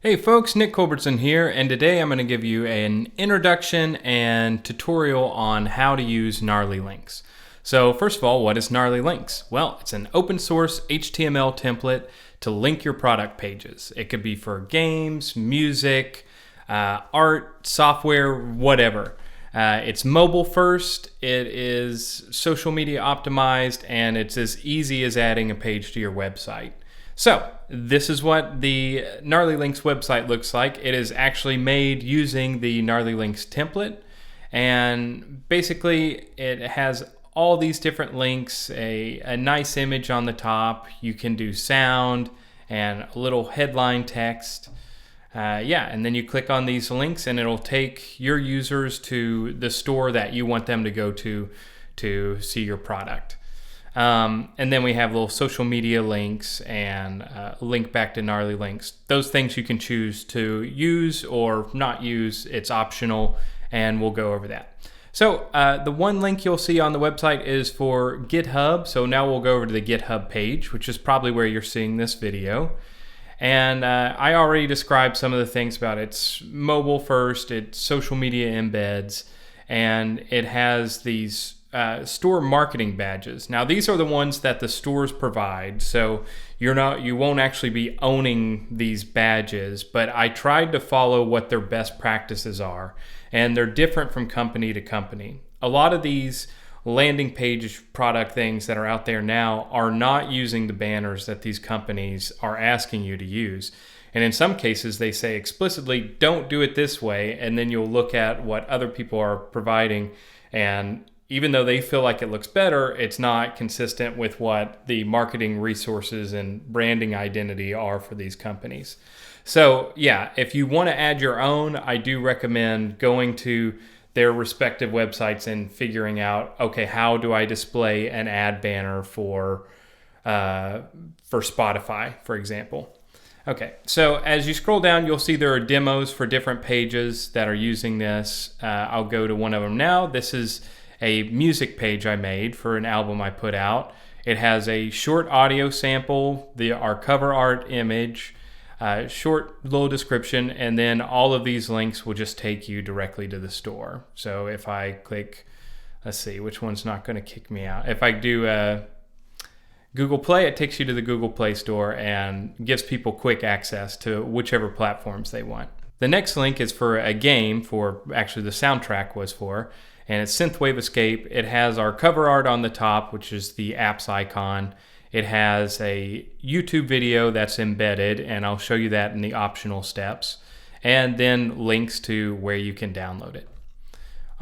Hey folks, Nick Culbertson here, and today I'm going to give you an introduction and tutorial on how to use Gnarly links. So first of all, what is Gnarly links? Well, it's an open source HTML template to link your product pages. It could be for games, music, art, software, whatever. It's mobile first, it is social media optimized, and it's as easy as adding a page to your website. So this is what the Gnarly Links website looks like. It is actually made using the Gnarly Links template, and basically it has all these different links, a nice image on the top. You can do sound and a little headline text. And then you click on these links and it'll take your users to the store that you want them to go to see your product. And then we have little social media links and a link back to Gnarly links. Those things you can choose to use or not use. It's optional, and we'll go over that. So the one link you'll see on the website is for GitHub. So now we'll go over to the GitHub page, which is probably where you're seeing this video. And I already described some of the things about it. It's mobile first, it's social media embeds, and it has these store marketing badges. Now these are the ones that the stores provide, so you won't actually be owning these badges, but I tried to follow what their best practices are, and they're different from company to company. A lot of these landing page product things that are out there now are not using the banners that these companies are asking you to use. And in some cases they say explicitly, don't do it this way, and then you'll look at what other people are providing, and even though they feel like it looks better, it's not consistent with what the marketing resources and branding identity are for these companies. So yeah, if you want to add your own, I do recommend going to their respective websites and figuring out, okay, how do I display an ad banner for Spotify, for example. Okay, so as you scroll down, you'll see there are demos for different pages that are using this. I'll go to one of them now. This is a music page I made for an album I put out. It has a short audio sample, our cover art image, short little description, and then all of these links will just take you directly to the store. So if I click, let's see, which one's not going to kick me out? If I do Google Play, it takes you to the Google Play Store and gives people quick access to whichever platforms they want. The next link is for a game, actually the soundtrack was for, and it's Synthwave Escape. It has our cover art on the top, which is the apps icon. It has a YouTube video that's embedded, and I'll show you that in the optional steps, and then links to where you can download it.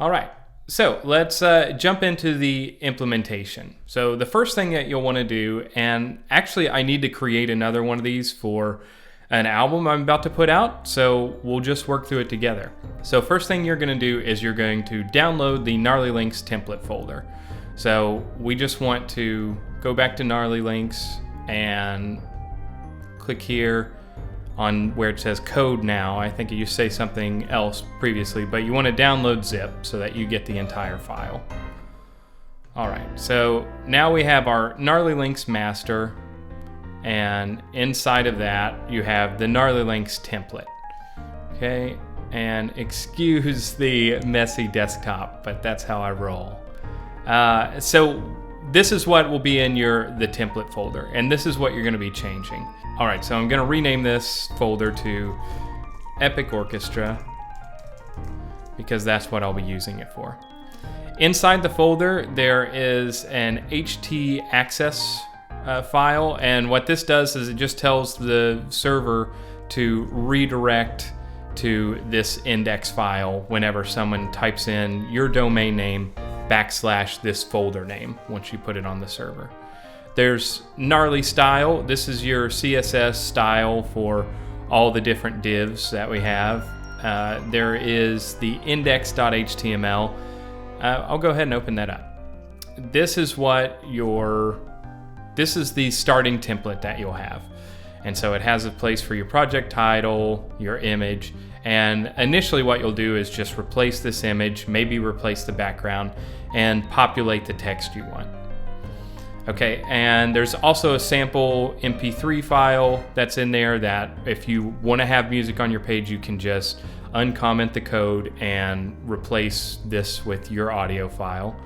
All right, so let's jump into the implementation. So the first thing that you'll want to do, and actually I need to create another one of these for an album I'm about to put out, so we'll just work through it together. So first thing you're going to do is you're going to download the Gnarly Links template folder. So we just want to go back to Gnarly Links and click here on where it says code now. I think you say something else previously, but you want to download zip so that you get the entire file. All right, so now we have our Gnarly Links master, and inside of that you have the Gnarly Links template. Okay, and excuse the messy desktop, but that's how I roll. So this is what will be in the template folder, and this is what you're going to be changing. All right, so I'm going to rename this folder to Epic Orchestra because that's what I'll be using it for. Inside the folder there is an htaccess file, and what this does is it just tells the server to redirect to this index file whenever someone types in your domain name / this folder name once you put it on the server. There's Gnarly style. This is your CSS style for all the different divs that we have. There is the index.html. I'll go ahead and open that up. This is the starting template that you'll have. And so it has a place for your project title, your image, and initially what you'll do is just replace this image, maybe replace the background, and populate the text you want. Okay, and there's also a sample MP3 file that's in there that if you want to have music on your page, you can just uncomment the code and replace this with your audio file.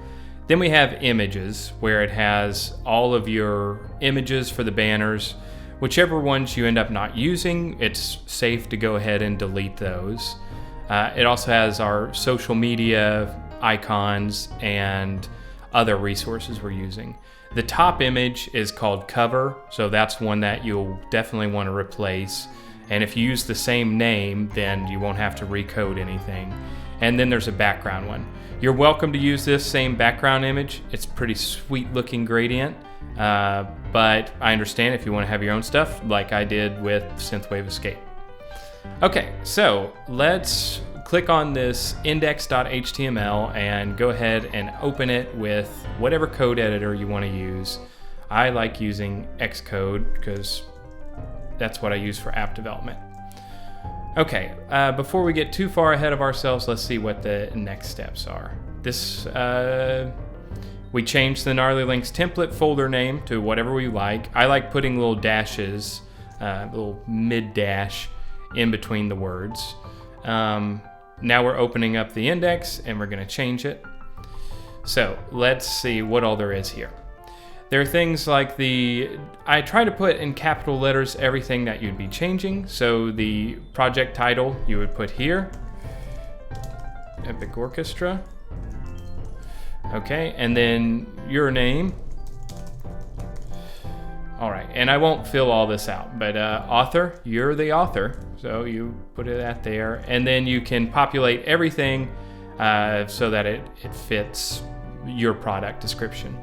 Then we have images, where it has all of your images for the banners. Whichever ones you end up not using, it's safe to go ahead and delete those. It also has our social media icons and other resources we're using. The top image is called cover, so that's one that you'll definitely want to replace. And if you use the same name, then you won't have to recode anything. And then there's a background one. You're welcome to use this same background image. It's a pretty sweet looking gradient, but I understand if you want to have your own stuff, like I did with Synthwave Escape. Okay, so let's click on this index.html and go ahead and open it with whatever code editor you want to use. I like using Xcode because that's what I use for app development. Okay, before we get too far ahead of ourselves, let's see what the next steps are. We changed the Gnarly Links template folder name to whatever we like. I like putting little dashes, little mid dash in between the words. Now we're opening up the index and we're going to change it. So let's see what all there is here. There are things like I try to put in capital letters everything that you'd be changing. So the project title you would put here, Epic Orchestra. Okay, and then your name. All right, and I won't fill all this out, but author, you're the author. So you put it at there, and then you can populate everything so that it fits your product description.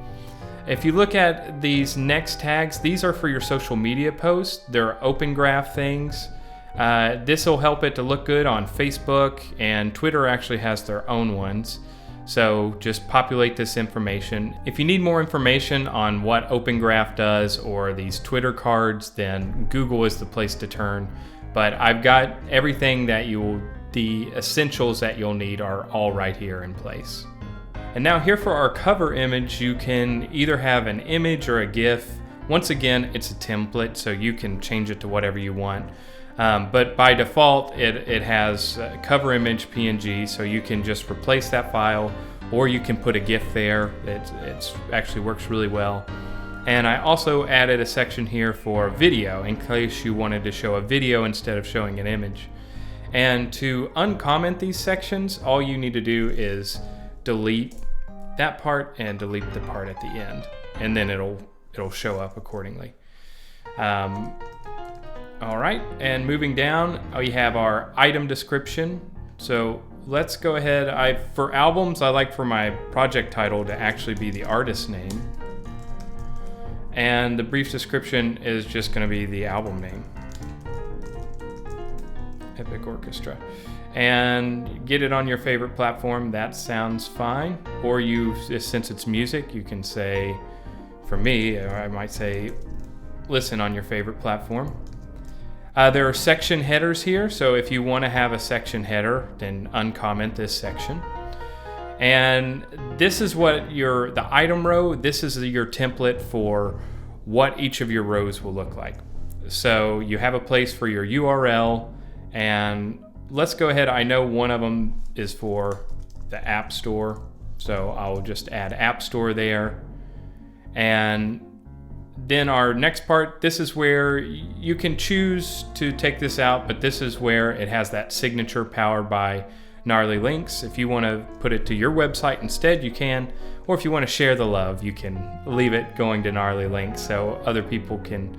If you look at these next tags, these are for your social media posts. They're open graph things. This will help it to look good on Facebook, and Twitter actually has their own ones. So just populate this information. If you need more information on what Open Graph does or these Twitter cards, then Google is the place to turn. But I've got everything the essentials that you'll need are all right here in place. And now here for our cover image, you can either have an image or a GIF. Once again, it's a template, so you can change it to whatever you want. But by default, it has cover image PNG, so you can just replace that file, or you can put a GIF there. It actually works really well. And I also added a section here for video in case you wanted to show a video instead of showing an image. And to uncomment these sections, all you need to do is delete that part and delete the part at the end, and then it'll show up accordingly. All right, and moving down, we have our item description. So let's go ahead. For albums, I like for my project title to actually be the artist name. And the brief description is just going to be the album name, Epic Orchestra. And get it on your favorite platform, that sounds fine. Or since it's music, you can say, for me, I might say, listen on your favorite platform. There are section headers here, so if you want to have a section header, then uncomment this section. And this is what the item row, this is your template for what each of your rows will look like. So you have a place for your URL, and let's go ahead. I know one of them is for the App Store, so I'll just add App Store there. And then our next part, this is where you can choose to take this out, but this is where it has that signature powered by Gnarly Links. If you want to put it to your website instead, you can. Or if you want to share the love, you can leave it going to Gnarly Links so other people can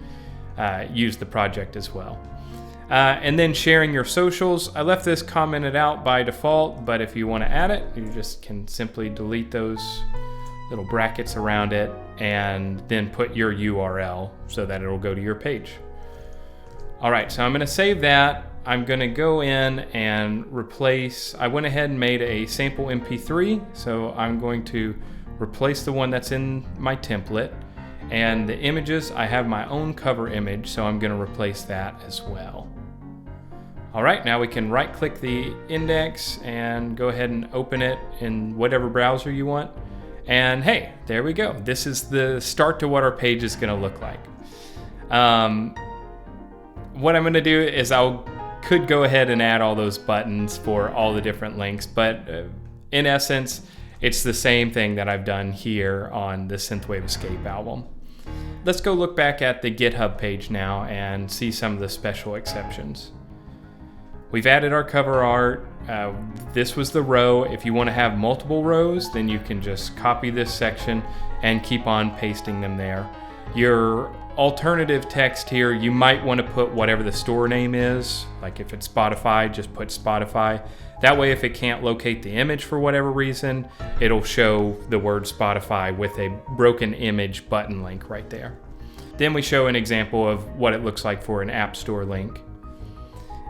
use the project as well. And then sharing your socials. I left this commented out by default, but if you want to add it, you just can simply delete those little brackets around it and then put your URL so that it'll go to your page. All right, so I'm going to save that. I'm going to go in and replace. I went ahead and made a sample MP3, so I'm going to replace the one that's in my template. And the images, I have my own cover image, so I'm going to replace that as well. All right, now we can right-click the index and go ahead and open it in whatever browser you want. And hey, there we go. This is the start to what our page is going to look like. What I'm going to do is could go ahead and add all those buttons for all the different links, but in essence, it's the same thing that I've done here on the Synthwave Escape album. Let's go look back at the GitHub page now and see some of the special exceptions. We've added our cover art. This was the row. If you want to have multiple rows, then you can just copy this section and keep on pasting them there. Your alternative text here, you might want to put whatever the store name is. Like if it's Spotify, just put Spotify. That way, if it can't locate the image for whatever reason, it'll show the word Spotify with a broken image button link right there. Then we show an example of what it looks like for an App Store link.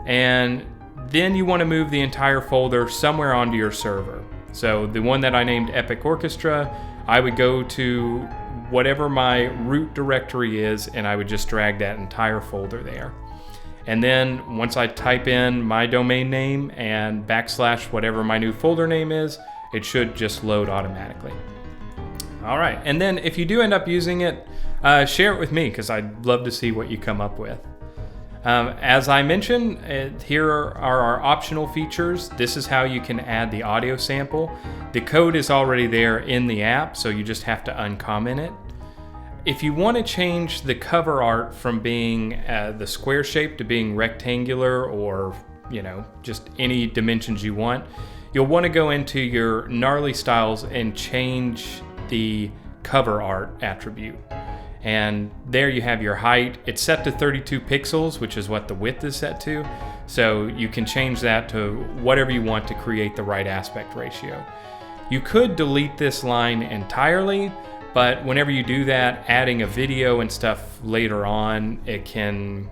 And then you want to move the entire folder somewhere onto your server. So the one that I named Epic Orchestra, I would go to whatever my root directory is, and I would just drag that entire folder there. And then once I type in my domain name and / whatever my new folder name is, it should just load automatically. All right, and then if you do end up using it, share it with me because I'd love to see what you come up with. As I mentioned, here are our optional features. This is how you can add the audio sample. The code is already there in the app, so you just have to uncomment it. If you want to change the cover art from being the square shape to being rectangular or, just any dimensions you want, you'll want to go into your Gnarly styles and change the cover art attribute. And there you have your height. It's set to 32 pixels, which is what the width is set to. So you can change that to whatever you want to create the right aspect ratio. You could delete this line entirely, but whenever you do that, adding a video and stuff later on, it can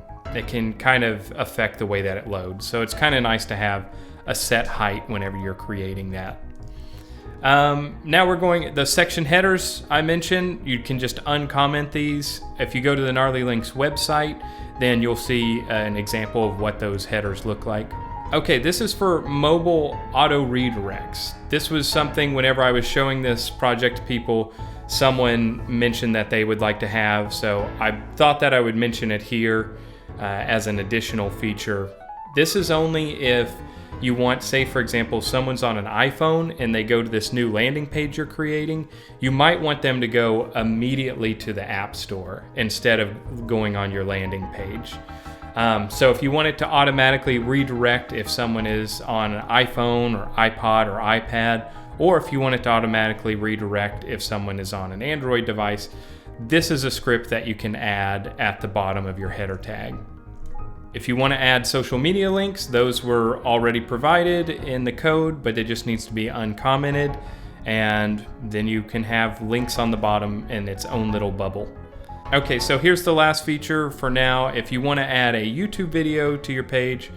kind of affect the way that it loads. So it's kind of nice to have a set height whenever you're creating that. Now we're going, the section headers I mentioned, you can just uncomment these. If you go to the Gnarly Links website, then you'll see an example of what those headers look like. Okay, this is for mobile auto redirects. This was something whenever I was showing this project to people, someone mentioned that they would like to have, so I thought that I would mention it here as an additional feature. This is only if you want, say for example, someone's on an iPhone and they go to this new landing page you're creating, you might want them to go immediately to the App Store instead of going on your landing page. So if you want it to automatically redirect if someone is on an iPhone or iPod or iPad, or if you want it to automatically redirect if someone is on an Android device, this is a script that you can add at the bottom of your header tag. If you want to add social media links, those were already provided in the code, but it just needs to be uncommented, and then you can have links on the bottom in its own little bubble. Okay, so here's the last feature for now. If you want to add a YouTube video to your page,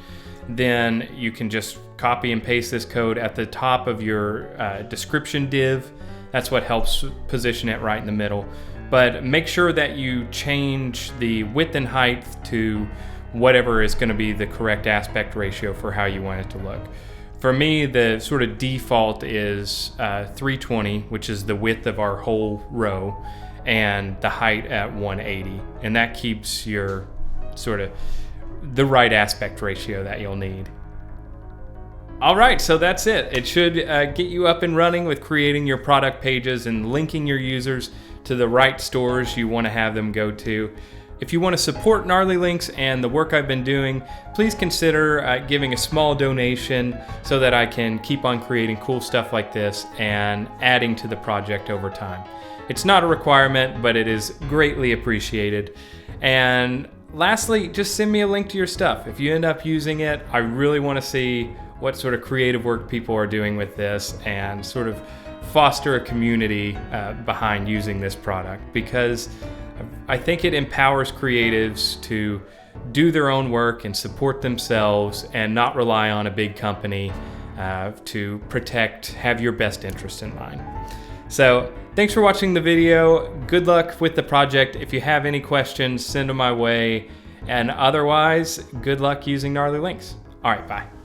then you can just copy and paste this code at the top of your description div. That's what helps position it right in the middle. But make sure that you change the width and height to whatever is going to be the correct aspect ratio for how you want it to look. For me, the sort of default is 320, which is the width of our whole row, and the height at 180. And that keeps your sort of the right aspect ratio that you'll need. All right, so that's it. It should get you up and running with creating your product pages and linking your users to the right stores you want to have them go to. If you want to support Gnarly Links and the work I've been doing, please consider giving a small donation so that I can keep on creating cool stuff like this and adding to the project over time. It's not a requirement, but it is greatly appreciated. And lastly, just send me a link to your stuff. If you end up using it, I really want to see what sort of creative work people are doing with this and sort of foster a community behind using this product, because I think it empowers creatives to do their own work and support themselves and not rely on a big company to have your best interest in mind. So thanks for watching the video. Good luck with the project. If you have any questions, send them my way. And otherwise, good luck using Gnarly Links. All right, bye.